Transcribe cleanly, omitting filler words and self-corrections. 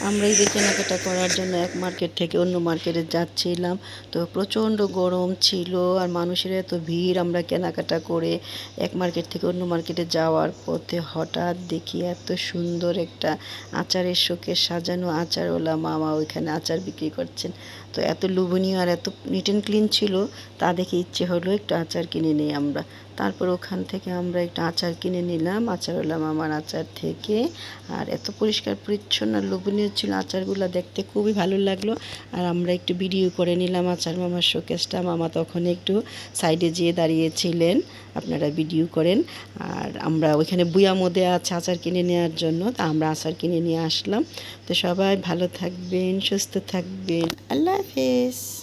আমরা ঈদের কেনাকাটা করার জন্য এক মার্কেট থেকে অন্য মার্কেটে যাচ্ছিলাম। তো প্রচণ্ড গরম ছিল আর মানুষের এত ভিড়। আমরা কেনাকাটা করে এক মার্কেট থেকে অন্য মার্কেটে যাওয়ার পথে হঠাৎ দেখি এত সুন্দর একটা আচারের শোকেস সাজানো, আচারওয়ালা মামা ওইখানে আচার বিক্রি করছেন। তো এত লোভনীয় আর এত নিট অ্যান্ড ক্লিন ছিল, তা দেখে ইচ্ছে হলো একটু আচার কিনে নিই আমরা। তারপর ওখান থেকে আমরা একটা আচার কিনে নিলাম আচারওয়ালা মামার আচার থেকে। আর এত পরিষ্কার পরিচ্ছন্ন আর লোভনীয় ছিল আচারগুলো, দেখতে খুবই ভালো লাগলো। আর আমরা একটু ভিডিও করে নিলাম আচার মামার শোকেসটা। মামা তখন একটু সাইডে যেয়ে দাঁড়িয়েছিলেন, আপনারা ভিডিও করেন। আর আমরা ওইখানে বুয়া মধ্যে আছে আচার কিনে নেওয়ার জন্য, তা আমরা আচার কিনে নিয়ে আসলাম। তো সবাই ভালো থাকবেন, সুস্থ থাকবেন, আল্লাহ হাফেজ।